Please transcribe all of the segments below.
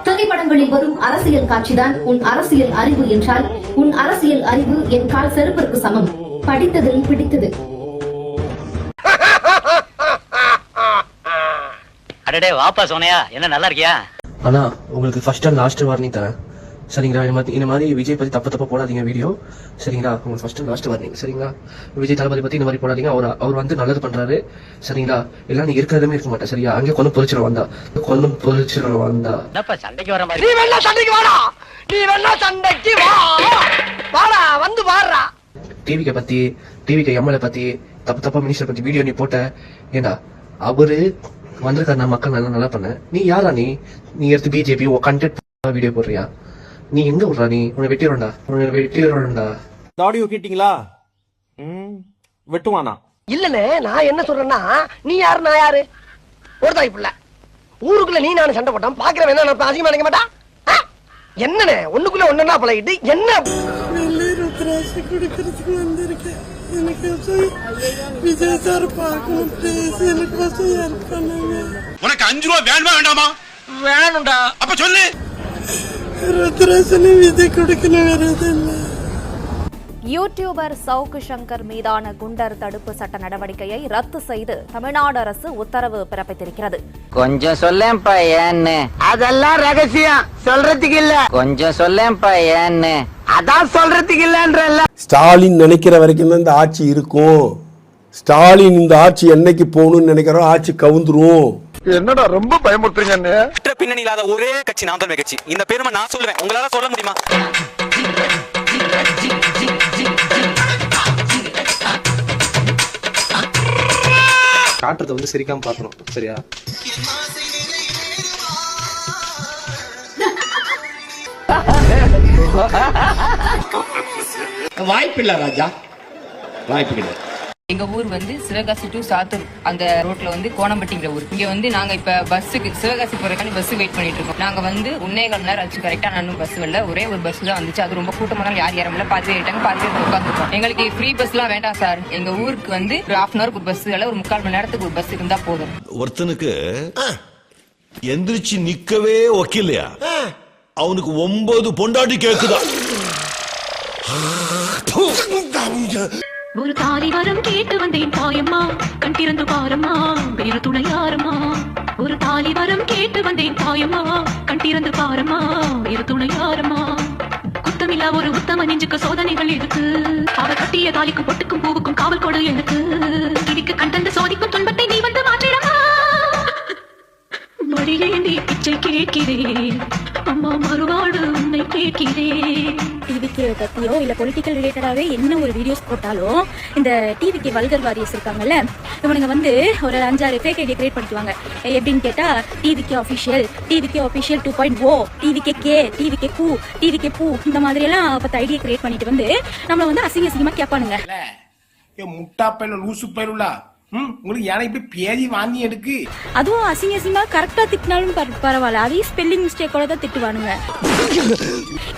திரைப்படங்களில் வரும் அரசியல் காட்சிதான் உன் அரசியல் அறிவு என்றால் உன் அரசியல் அறிவு என் கால் செருப்பிற்கு சமம். படித்ததில் பிடித்தது. அடடே வாப்பா சோனையா, என்ன நல்லா இருக்கியா? ஆனா உங்களுக்கு ஃபர்ஸ்ட் அண்ட் லாஸ்ட் வார்னிங் தரேன் சரிங்களா? இந்த மாதிரி விஜய் பத்தி தப்பா போடாதீங்க வீடியோ சரிங்களா? உங்களுக்கு ஃபர்ஸ்ட் அண்ட் லாஸ்ட் வார்னிங் சரிங்களா? விஜய் தளபதி பத்தி இந்த மாதிரி போடாதீங்க. அவர் வந்து நல்லது பண்றாரு சரிங்களா? எல்லாம் நீ இருக்கிறதுமே இருக்க மாட்டேன் சரியா? அங்கே கொண்டு பொறிச்சிட வந்தா என்னப்பா சண்டைக்கு வர மாதிரி? நீ வேணா சண்டைக்கு வாடா, நீ வேணா சண்டைக்கு வாடா, வந்து வாடா. டிவிக்கு எம்எல்ஏ பத்தி தப்பா மினிஸ்டர் பத்தி வீடியோ நீ போட்ட. ஏண்டா அவரு வந்திருக்காரு, நான் மக்கள் நல்லா பண்ண. நீ யாரா? நீ எடுத்து பிஜேபி கண்டென்ட் வீடியோ போடுறியா? நீ எங்க விடுறா? நீ உன்னை வெட்டிடுறா. ஆடியோ கேட்டீங்களா? வெட்டுவானா? இல்லனே, நான் என்ன சொல்றேன்னா, நீ யாரு நான் யாரு? ஒரு தாய் பிள்ளை ஊருக்குள்ள நீ நானும் சண்டை போட்டான் பாக்குறவன் என்ன நான் அசிங்கமா நினைக்க மாட்டா? என்னனே ஒண்ணுக்குள்ள ஒன்னா பழகிட்டு என்ன ருத்ராட்சி குடிக்கிறதுக்கு வந்திருக்கேன். எனக்கு விஜய் சார் பார்க்கணும் ப்ளீஸ். எனக்கு ஹெல்ப் பண்ணுங்க. உனக்கு 5 ரூபா வேணுமா வேண்டாமா? வேணும்டா. அப்ப சொல்லு. ருத்ராட்சி விஜய் கொடுக்கணும், வேற எதுவும் இல்லை. யூடியூபர் சவுக்கு சங்கர் மீதான குண்டர் தடுப்பு சட்ட நடவடிக்கையை ரத்து செய்து தமிழ்நாடு அரசு உத்தரவு பிறப்பித்திருக்கிறது. கொஞ்சம் சொல்லேன்ப்பா ஏன்னு. அதெல்லாம் ரகசியம், சொல்றதுக்கு இல்ல. கொஞ்சம் சொல்லேன்ப்பா ஏன்னு. அதான் சொல்றதுக்கு இல்லன்றல்ல. ஸ்டாலின் நினைக்கிற வரைக்கும் தான் இந்த ஆட்சி இருக்கும். ஸ்டாலின் இந்த ஆட்சி என்னைக்கு போகணும்னு நினைக்கிறோம், ஆட்சி கவுந்துரும். என்னடா ரொம்ப பயமுறுத்துறீங்க? பின்னணி இல்லாத ஒரே கட்சி நாம் தமிழர் கட்சி. இந்த பெருமை நான் சொல்லுவேன், உங்களால சொல்ல முடியுமா? காட்டுறத வந்து சிரிக்காம பாக்கணும் சரியா? வாய்ப்பில்லை ராஜா, வாய்ப்பு. எங்க ஊர் வந்து சிவகாசி டு சாத்தூர் அந்த ரோட்ல வந்து கோணம்பட்டிங்கிற ஊர். இங்க வந்து நாங்க இப்ப பஸ்ஸுக்கு சிவகாசி போறதுக்கான பஸ் வெயிட் பண்ணிட்டு இருக்கோம். நாங்க வந்து 1.25 மணி நேரம் ஆச்சு கரெக்டா. நானும் பஸ் வரல, ஒரே ஒரு பஸ் தான் வந்துச்சு. அது ரொம்ப கூட்டமான யார் ஏறமில்ல, பாதி பேர் ஏறிட்டாங்க, பாதி பேர் உட்காந்துருக்கோம். எங்களுக்கு ஃப்ரீ பஸ் எல்லாம் வேண்டாம் சார். எங்க ஊருக்கு வந்து ஒரு 1/2 அன் ஹவருக்கு ஒரு பஸ் இல்ல, ஒரு 3/4 மணி நேரத்துக்கு ஒரு பஸ் இருந்தா போதும். ஒருத்தனுக்கு எந்திரிச்சு நிக்கவே ஒக்கில்லையா, அவனுக்கு 9 பொண்டாட்டி கேக்குதா? ஒரு தாலி வரம் கேட்டு வந்தேன் தாயம்மா, கண் திறந்து பாரம்மா, வேறு துணை யாரம்மா. ஒரு தாலி வரம் கேட்டு வந்தேன் தாயம்மா, கண் திறந்து பாரம்மா, வேறு துணை யாரம்மா. குத்தமில்லா ஒரு உத்தம நெஞ்சுக்கு சோதனைகள் இருக்கு. அவர் கட்டிய தாலிக்கும் பொட்டுக்கும் பூவுக்கும் காவல் கொடு எனக்கு. இதுக்கு கண் தந்து சோதிக்கும் துன்பத்தை நீ வந்து மாற்றிடமா. மடியேந்தி பிச்சை கேட்கிறேன் அம்மா, மறுவாடு உன்னை கேட்கிறேன். டிவிக்கு பத்தியோ இல்ல பொலிட்டிக்கல் ரிலேட்டடாவே என்ன ஒரு வீடியோஸ் போட்டாலும் இந்த டிவிக்கு வல்கர் வாரியர்ஸ் இருக்காங்கல்ல, இவனுங்க வந்து ஒரு 5-6 ஃபேக் ஐடியா கிரியேட் பண்ணிக்குவாங்க. எப்படின்னு கேட்டா டிவிக்கு அஃபிஷியல் 2.0, டிவிக்கு கூ, டிவிக்கு பூ, இந்த மாதிரி எல்லாம் 10 ஐடியா கிரியேட் பண்ணிட்டு வந்து நம்மள வந்து அசிங்கமா கேட்பானுங்க. முட்டா பையல லூசு பையலுலா உங்களுக்கு ஏன்னா இப்படி பேதி வாங்கி எடுக்கு. அதுவும் அசிங்கமா கரெக்டா திட்டினாலும் பரவாயில்ல, அதையும் ஸ்பெல்லிங் மிஸ்டேக்கோட தான் திட்டுவானுங்க.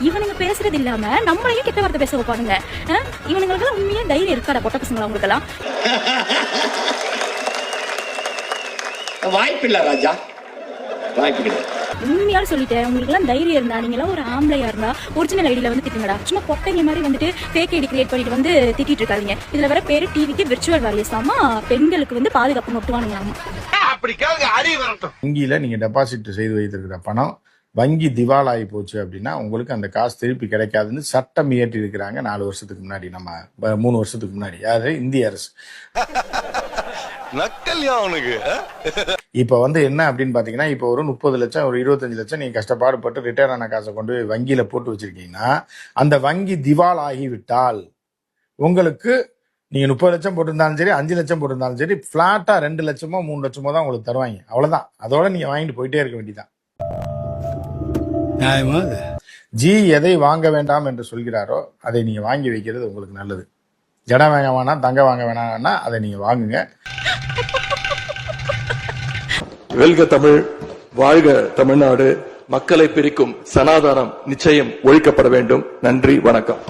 இவனுங்க பேசுறது இல்லாம நம்மளையும் கெட்ட வார்த்தை பேச வைப்பானுங்க. இவனுங்களுக்கு உண்மையா தைரியம் இருக்காடா பொட்ட பசங்களா உங்களுக்கு எல்லாம்? வாய்ப்பில்லை ராஜா, வாய்ப்பு. உண்மையால சொல்லிட்டேன், உங்களுக்கு எல்லாம் தைரியம் இருந்தா, நீங்க எல்லாம் ஒரு ஆம்பளையா இருந்தா ஒரிஜினல் ஐடியில வந்து திட்டுங்கடா. சும்மா பொட்டைங்க மாதிரி வந்துட்டு ஃபேக் ஐடி கிரியேட் பண்ணிட்டு வந்து திட்டிட்டு இருக்காதீங்க. இதுல வர பேரு டிவிக்கு விர்ச்சுவல் வாரியர்ஸ் ஆமா, பெண்களுக்கு வந்து பாதுகாப்பு நொட்டுவானுங்களாமா. வங்கியில நீங்க டெபாசிட் செய்து வைத்திருக்கிற பணம் வங்கி திவாலாகி போச்சு அப்படின்னா உங்களுக்கு அந்த காசு திருப்பி கிடைக்காதுன்னு சட்டம் இயற்றி இருக்கிறாங்க 4 வருஷத்துக்கு முன்னாடி, நம்ம 3 வருஷத்துக்கு முன்னாடி. யாரு? இந்திய அரசு. இப்ப வந்து என்ன அப்படின்னு பாத்தீங்கன்னா, இப்ப ஒரு 30 லட்சம் ஒரு 25 லட்சம் நீங்க கஷ்டப்பாடுபட்டு ரிட்டையர் ஆன காசை கொண்டு வங்கியில போட்டு வச்சிருக்கீங்கன்னா, அந்த வங்கி திவால் ஆகிவிட்டால் உங்களுக்கு நீங்க 30 லட்சம் போட்டிருந்தாலும் சரி, 5 லட்சம் போட்டிருந்தாலும் சரி, பிளாட்டா 2 லட்சமோ 3 லட்சமோ தான் உங்களுக்கு தருவாங்க. அவ்வளவுதான். அதோட நீங்க வாங்கிட்டு போயிட்டே இருக்க வேண்டியதான். ஜி எதை வாங்க வேண்டாம் என்று சொல்கிறாரோ அதை நீங்க வாங்கி வைக்கிறது உங்களுக்கு நல்லது. ஜடம் வாங்க வேணாம், தங்க வாங்க வேணாம்னா அதை நீங்க வாங்குங்க. வெல்க தமிழ், வாழ்க தமிழ்நாடு. மக்களை பிரிக்கும் சனாதானம் நிச்சயம் ஒழிக்கப்பட வேண்டும். நன்றி, வணக்கம்.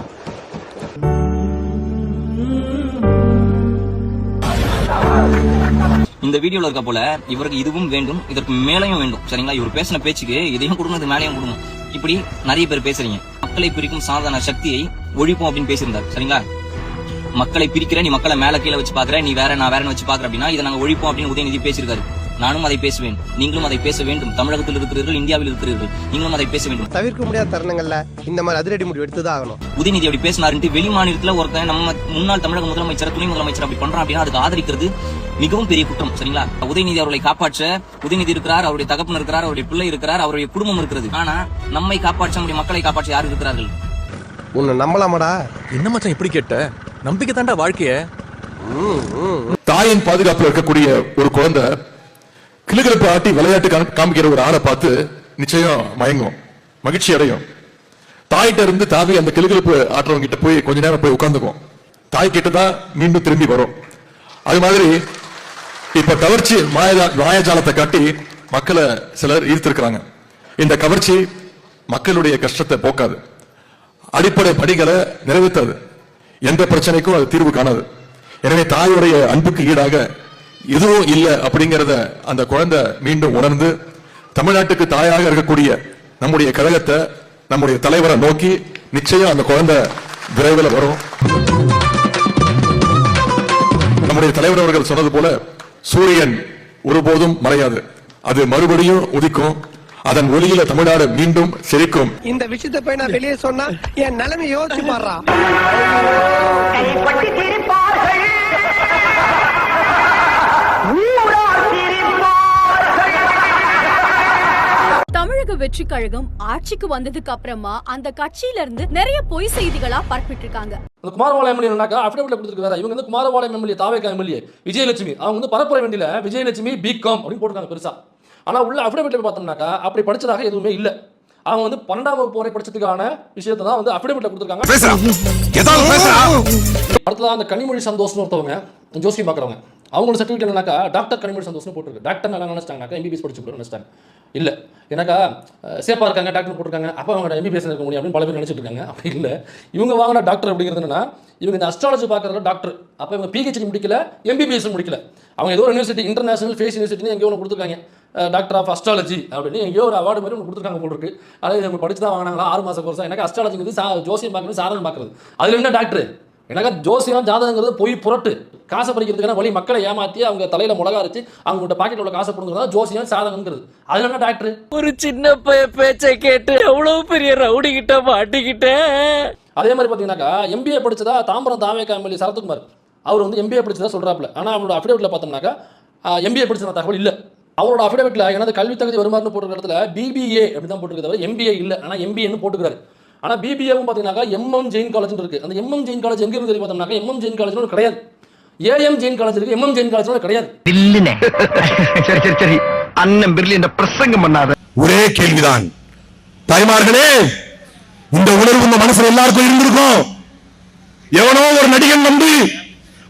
இந்த வீடியோல இருக்க போல இவருக்கு இதுவும் வேண்டும், இதற்கு மேலையும் வேண்டும். சரிங்களா? இவர் பேசின பேச்சுக்கு இதையும் கொடுங்க, இது மேலையும் கொடுங்க. இப்படி நிறைய பேர் பேசுறீங்க. மக்களை பிரிக்கும் சாதாரண சக்தியை ஒழிப்போம் அப்படின்னு பேசியிருந்தார். சரிங்களா? மக்களை பிரிக்கிற, நீ மக்களை மேல கீழே வச்சு பாக்குற, நீ வேற நான் வேறன்னு வச்சு பாக்குற அப்படின்னா இதை நாங்க ஒழிப்போம் அப்படின்னு உதயநிதி பேசியிருக்காரு. நானும் அதை பேசுவேன், நீங்களும் அதை பேச வேண்டும். தமிழகத்தில் இருக்கிறீர்கள், இந்தியாவில் இருக்கிறீர்கள், நீங்களும் அதை பேச வேண்டும். தவிர்க்க முடியாத தருணங்கள்ல இந்த மாதிரி அதிரடி முடிவு எடுத்துதான் ஆகணும். உதயநிதி அப்படி பேசினாருன்ட்டு வெளி மாநிலத்துல ஒருத்தன் நம்ம முன்னாள் தமிழக முதலமைச்சர், துணை முதலமைச்சர் அப்படி பண்றான் அப்படின்னா அதுக்கு ஆதரிக்கிறது மிகவும் பெரிய குற்றம். சரிங்களா? உதயநிதி அவர்களை காப்பாற்ற உதயநிதி இருக்கிறார், அவருடைய தகப்பன் இருக்கிறார், அவருடைய பிள்ளை இருக்கிறார், அவருடைய குடும்பம் இருக்கிறது. ஆனா நம்மை காப்பாற்ற, நம்முடைய மக்களை காப்பாற்ற யார் இருக்கிறார்கள்? உன்னை நம்பலாமாடா? என்ன மச்சான் இப்படி கேட்ட? நம்பிக்கை தாண்டா வாழ்க்கைய. தாயின் பாதுகாப்புல இருக்கக்கூடிய ஒரு குழந்தை கிளுகிழப்பு ஆட்டி விளையாட்டு காமிக்கிற ஒரு ஆளை பார்த்து நிச்சயம் மயங்கும், மகிழ்ச்சி அடையும். தாயிட்ட இருந்து தாவி அந்த கிளுகிழப்பு ஆட்டுறவங்க கிட்ட போய் கொஞ்ச நேரம் போய் உட்கார்ந்துக்கும். தாய் கிட்டதான் மீண்டும் திரும்பி வரும். அது மாதிரி இப்ப கவர்ச்சி மாயாஜாலத்தை காட்டி மக்களை சிலர் ஈர்த்திருக்கிறாங்க. இந்த கவர்ச்சி மக்களுடைய கஷ்டத்தை போக்காது, அடிப்படை படிகளை நிறைவேற்றாது, எந்த பிரச்சனைக்கும் அது தீர்வு காணாது. எனவே தாயுடைய அன்புக்கு ஈடாக எதுவும் இல்லை அப்படிங்கறத அந்த குழந்தை மீண்டும் உணர்ந்து தமிழ்நாட்டுக்கு தாயாக இருக்கக்கூடிய நம்முடைய கழகத்தை, நம்முடைய தலைவரை நோக்கி நிச்சயம் அந்த குழந்தை விரைவில் வரும். நம்முடைய தலைவர் அவர்கள் சொன்னது போல சூரியன் ஒருபோதும் மறையாது, அது மறுபடியும் உதிக்கும். அதன் ஒளியில தமிழ்நாடு மீண்டும் செழிக்கும். இந்த விஷயத்தை போய் நான் வெளியே சொன்னா என் நிலைமை யோசிச்சு பாடுறா. தமிழக வெற்றி கழகம் ஆட்சிக்கு வந்ததுக்கு அப்புறமா அந்த கட்சியில இருந்து நிறைய பொய் செய்திகளா பரப்பிட்டு இருக்காங்க. குமாரபாளையம் எம்எல்ஏ அஃபிடவிட்ல கொடுத்துருக்காரு. இவங்க வந்து குமாரபாளையம் எம்எல்ஏ, தாவேகா எம்எல்ஏ விஜயலட்சுமி, அவங்க வந்து பரப்புரை வேண்டியில விஜயலட்சுமி பிகாம் அப்படின்னு போட்டுருக்காங்க பெருசா. ஆனா உள்ள அஃபிடவிட்ல பார்த்தோம்னாக்கா அப்படி படிச்சதாக எதுவுமே இல்ல. அவங்க வந்து 12ஆம் வகுப்பு வரை படிச்சதுக்கான விஷயத்தை தான் வந்து அஃபிடவிட்ல கொடுத்துருக்காங்க. அடுத்ததான் அந்த கனிமொழி சந்தோஷ்னு ஒருத்தவங்க ஜோசி பாக்குறவங்க, அவங்களோட சர்டிஃபிகேட் என்னன்னாக்கா டாக்டர் கனிமொழி சந்தோஷ்னு போட்டுருக்கு. டாக்டர் நல்லா நினைச்சிட்டாங்கனாக்கா எம்பிபிஎஸ் படிச்சு நினைச்சிட்டாங்க. இல்ல எனக்கா சேஃபா இருக்காங்க, டாக்டர் போட்டிருக்காங்க, அப்போ அவங்க எம்பிபிஎஸ் இருக்க முடியும் அப்படின்னு பல பேர் நினைச்சிட்டு இருக்காங்க. அப்படி இல்லை. இவங்க வாங்கின டாக்டர் அப்படிங்கிறது என்னன்னா, இவங்க இந்த அஸ்ட்ராலஜி பார்க்கறதுல டாக்டர், அப்போ இவங்க பிஹெச்டி முடிக்கல, எம்பிபிஎஸ் முடிக்கல. அவங்க ஏதோ ஒரு யூனிவர்சிட்டி, இன்டர்நேஷனல் ஃபேஸ் யூனிவர்சிட்டின்னு எங்கேயோ ஒன்று கொடுத்துருக்காங்க, டாக்டர் ஆஃப் அஸ்ட்ராலஜி அப்படின்னு எங்கேயோ ஒரு அவார்டு மாதிரி ஒன்று கொடுத்துருக்காங்க போல இருக்கு. அதாவது இவங்க படிச்சு தான் வாங்கினாங்களா 6 மாசம் கோர்ஸா? எனக்கு அஸ்ட்ராலஜிங்கிறது ஜோசியம் பார்க்கறது, சாதனம் பார்க்கறது, அதுல என்ன டாக்டர்? எனக்கு ஜோசியம் ஜாதகங்கிறது போய் புரட்டு, காசை படிக்கிறதுக்கான வழி, மக்களை ஏமாத்தி அவங்க தலையில முளகா அரைச்சு அவங்க பாக்கெட்ல உள்ள காசை போடுறதா ஜோசியம் சாதகங்கிறது. அதுல என்ன டாக்டர்? ஒரு சின்ன பேச்சை கேட்டு எவ்வளவு பெரிய ரவுடி கிட்ட மாட்டிக்கிட்டேன். அதே மாதிரி பாத்தீங்கன்னாக்கா எம்பிஏ படிச்சதா தாம்பரம் தாவேகா எம்எல்ஏ சரத்குமார், அவர் வந்து எம்பிஏ படிச்சதா சொல்றாப்ல. ஆனா அவரோட அஃபிடவிட்ல பார்த்தோம்னாக்கா எம்பிஏ படிச்ச தகவல் இல்ல. அவரோட அஃபிடவிட்ல எனது கல்வி தகுதி வருமானு போட்டுக்கிற இடத்துல பிபிஏ அப்படி தான் போட்டுருக்காரு, எம்பிஏ இல்ல. ஆனா எம்பிஏன்னு போட்டுக்கிறாரு. ஆனா பிபிஏவும் பாத்தீங்கன்னா எம்எம் ஜெயின் காலேஜ் இருக்கு. அந்த எம்எம் ஜெயின் காலேஜ் எங்க இருந்து பார்த்தோம்னாக்கா எம்எம் ஜெயின் காலேஜ் கிடையாது, ஏஎம் ஜெயின் காலேஜ் இருக்கு, எம்எம் ஜெயின் காலேஜ் கிடையாது. சரி சரி சரி, அண்ணன் பிரில்லியன்ட் பிரசங்கம் பண்ணாத. ஒரே கேள்விதான் தாய்மார்களே, இந்த உணர்வு இந்த மனசுல எல்லாருக்கும் இருந்திருக்கும். எவனோ ஒரு நடிகன் வந்து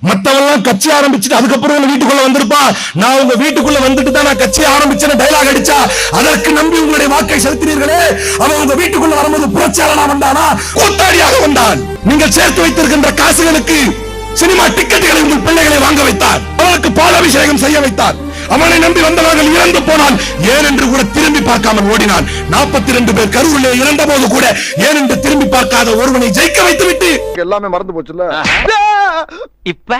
மத்தவெல்லாம் கட்சி ஆரம்பிச்சுட்டு அதுக்கப்புறம் வீட்டுக்குள்ள வந்திருப்பா, நான் உங்க வீட்டுக்குள்ள வந்துட்டு தான் நான் கட்சி ஆரம்பிச்சேன்னு டைலாக் அடிச்சா அதற்கு நம்பி உங்களுடைய வாக்கை செலுத்தினீர்களே. அவன் உங்க வீட்டுக்குள்ள வரும்போது புரட்சியாளனா வந்தானா, கூத்தாடியாக வந்தான். நீங்கள் சேர்த்து வைத்திருக்கின்ற காசுகளுக்கு சினிமா டிக்கெட்டுகளை உங்கள் பிள்ளைகளை வாங்க வைத்தார், அவனுக்கு பாலாபிஷேகம் செய்ய வைத்தார். அவனை நம்பி வந்தவர்கள் இறந்து போனால் ஏன் என்று கூட திரும்பி பார்க்காமல் ஓடினான். 42 பேர் கருவிலே இறந்த போது கூட ஏன் என்று திரும்பி பார்க்காத ஒருவனை ஜெயிக்க வைத்து விட்டு எல்லாமே மறந்து போச்சுல்ல, இப்ப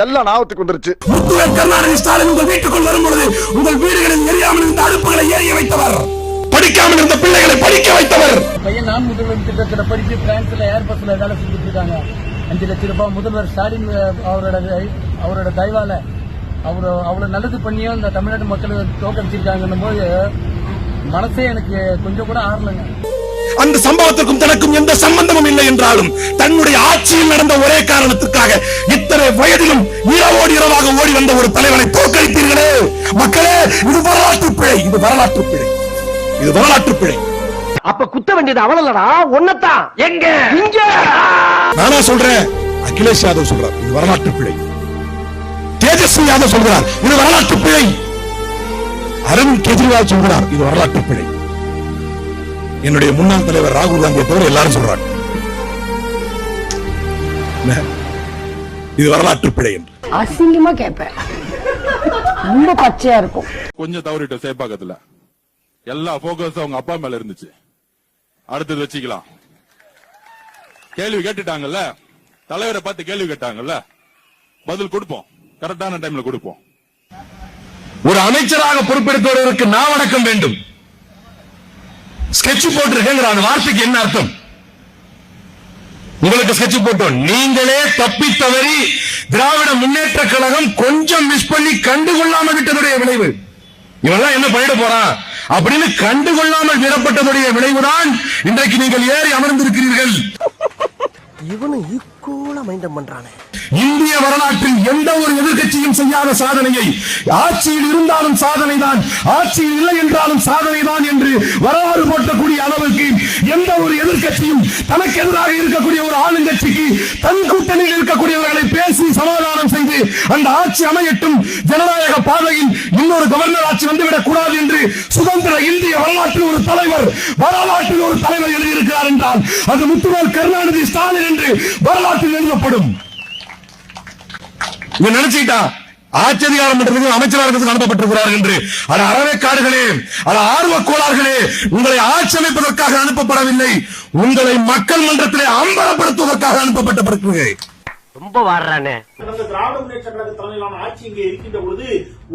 எல்லாம் ஞாபகத்துக்கு வந்துருச்சு. முத்துவேல் கருணாநிதி ஸ்டாலின் உங்கள் வீட்டுக்குள் வரும்பொழுது உங்கள் வீடுகளில் எரியாமல் இருந்த அடுப்புகளை எரிய வைத்தவர், படிக்காமல் இருந்த பிள்ளைகளை படிக்க வைத்தவர். பையன் நான் முதல்வர் திட்டத்தில் படித்து பிரான்ஸ்ல ஏர்பஸ்ல வேலை செஞ்சுட்டு இருக்காங்க. 5 லட்சம் ரூபாய் முதல்வர் ஸ்டாலின் அவரோட தயவால அவ்வளவு நல்லது பண்ணியும் இந்த தமிழ்நாட்டு மக்கள் தோக்கடிச்சிருக்காங்கன்னும் போது மனசே எனக்கு கொஞ்சம் கூட ஆறலங்க. அந்த சம்பவத்திற்கும் தனக்கும் எந்த சம்பந்தமும் இல்லை என்றாலும் தன்னுடைய ஆட்சியில் நடந்த ஒரே காரணத்துக்காக இத்தனை வயதிலும் இரவோடு இரவாக ஓடி வந்த ஒரு தலைவனை தோற்கடித்தீர்களே. மக்களே, இது வரலாற்று பிழை, இது வரலாற்று பிழை, இது வரலாற்று பிழை. அப்ப குத்த வேண்டியது அவளல்லடா, ஒன்னதான். எங்க இங்க நானா சொல்றேன், அகிலேஷ் யாதவ் சொல்றார் இது வரலாற்று பிழை, தேஜஸ்வி யாதவ் சொல்கிறார் இது வரலாற்று பிழை, அரவிந்த் கெஜ்ரிவால் சொல்கிறார் இது வரலாற்று பிழை, என்னுடைய முன்னாள் தலைவர் ராகுல் காந்தியை தவிர எல்லாரும் சொல்றாங்க இது வரலாற்று பிழை என்று. அசிங்கமா கேட்பேன். ரொம்ப பச்சையா இருக்கும். கொஞ்சம் தவறிட்ட சேப்பாக்கத்துல எல்லா போக்கஸ் அவங்க அப்பா மேல இருந்துச்சு. அடுத்தது வச்சுக்கலாம். கேள்வி கேட்டுட்டாங்கல்ல, தலைவரை பார்த்து கேள்வி கேட்டாங்கல்ல, பதில் கொடுப்போம், கரெக்டான டைம்ல கொடுப்போம். ஒரு அமைச்சராக பொறுப்பெடுத்தவருக்கு நான் வணக்கம் வேண்டும். ஸ்கெட்ச் போட்டிருக்கேங்கிற அந்த வார்த்தைக்கு என்ன அர்த்தம்? உங்களுக்கு ஸ்கெட்ச் போட்டோம், நீங்களே தப்பி தவறி திராவிட முன்னேற்ற கழகம் கொஞ்சம் மிஸ் பண்ணி கண்டுகொள்ளாமல் விட்டதுடைய விளைவு. இவெல்லாம் என்ன பண்ணிட போறான் அப்படின்னு கண்டுகொள்ளாமல் விடப்பட்டதுடைய விளைவுதான் இன்றைக்கு நீங்கள் ஏறி அமர்ந்திருக்கிறீர்கள். இவனும் ஈக்குவலா மைண்டம் பண்றானே. இந்திய வரலாற்றில் எந்த ஒரு எதிர்க்கட்சியும் செய்யாத சாதனையை, ஆட்சியில் இருந்தாலும் சாதனை தான், ஆட்சியில் இல்லை என்றாலும் சாதனை தான் என்று வரலாறு போட்டக்கூடிய அளவுக்கு எந்த ஒரு எதிர்க்கட்சியும் தனக்கு எதிராக இருக்கக்கூடிய ஒரு ஆளுங்கட்சிக்கு தன் கூட்டணியில் இருக்கக்கூடியவர்களை பேசி சமாதானம் செய்து அந்த ஆட்சி அமையட்டும், ஜனநாயக பாதையில் இன்னொரு கவர்னர் ஆட்சி வந்துவிடக் கூடாது என்று சுதந்திர இந்திய வரலாற்றில் ஒரு தலைவர் எழுதியிருக்கிறார் என்றால் அது முத்துவேல் கருணாநிதி ஸ்டாலின் என்று வரலாற்றில் எழுதப்படும். நினைச்சுட்டா ஆட்சி அதிகாரம் பண்றதுக்கு அமைச்சராக அனுப்பப்பட்டிருக்கிறார் என்று. அது அறவேக்காடுகளே, அது ஆர்வ கோளாறுகளே, உங்களை ஆட்சி அமைப்பதற்காக அனுப்பப்படவில்லை, உங்களை மக்கள் மன்றத்திலே அம்பலப்படுத்துவதற்காக அனுப்பப்பட்டிருக்கிறது. ரொம்ப வாடுறானே. திராவிட முன்னேற்ற கழக தலைமையிலான ஆட்சி இங்கே இருக்கின்ற பொழுது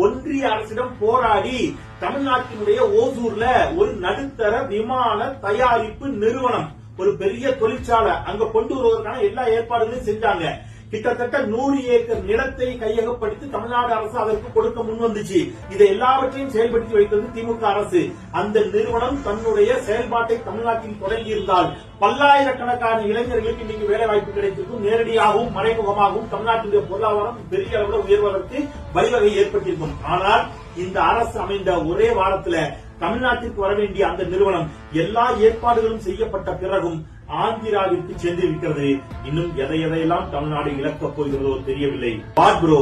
ஒன்றிய அரசிடம் போராடி தமிழ்நாட்டினுடைய ஓசூர்ல ஒரு நடுத்தர விமான தயாரிப்பு நிறுவனம், ஒரு பெரிய தொழிற்சாலை அங்க கொண்டு வருவதற்கான எல்லா ஏற்பாடுகளையும் செஞ்சாங்க. கிட்டத்தட்ட 100 ஏக்கர் நிலத்தை கையகப்படுத்தி தமிழ்நாடு அரசு அதற்கு கொடுக்க முன் வந்துச்சு. இதை எல்லாவற்றையும் செயல்படுத்தி வைத்தது திமுக அரசு. அந்த நிறுவனம் தன்னுடைய செயல்பாட்டை தமிழ்நாட்டில் தொடங்கி இருந்தால் பல்லாயிரக்கணக்கான இளைஞர்களுக்கு இன்னைக்கு வேலை வாய்ப்பு கிடைத்திருக்கும். நேரடியாகவும் மறைமுகமாகவும் தமிழ்நாட்டினுடைய பொருளாதாரம் பெரிய அளவில் உயர்வதற்கு வழிவகை ஏற்பட்டிருக்கும். ஆனால் இந்த அரசு அமைந்த ஒரே வாரத்துல தமிழ்நாட்டிற்கு வர வேண்டிய அந்த நிறுவனம் எல்லா ஏற்பாடுகளும் செய்யப்பட்ட பிறகும் ஆந்திராவிற்கு சென்றிருக்கிறது. இன்னும் எதையெல்லாம் தமிழ்நாடு இழக்கப் போகிறதோ தெரியவில்லை. What bro,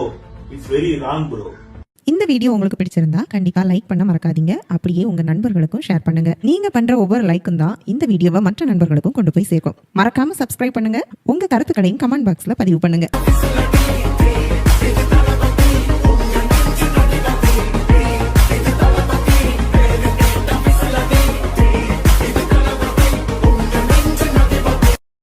it's very wrong bro. இந்த வீடியோ உங்களுக்கு பிடிச்சிருந்தா கண்டிப்பா லைக் பண்ண மறக்காதீங்க. அப்படியே உங்க நண்பர்களுக்கும் ஷேர் பண்ணுங்க. நீங்க பண்ற ஒவ்வொரு லைக்கும் தான் இந்த வீடியோவை மற்ற நண்பர்களுக்கும் கொண்டு போய் சேர்க்கும். மறக்காம சப்ஸ்கிரைப் பண்ணுங்க. உங்க கருத்துக்களையும் கமெண்ட் பாக்ஸ்ல பதிவு பண்ணுங்க.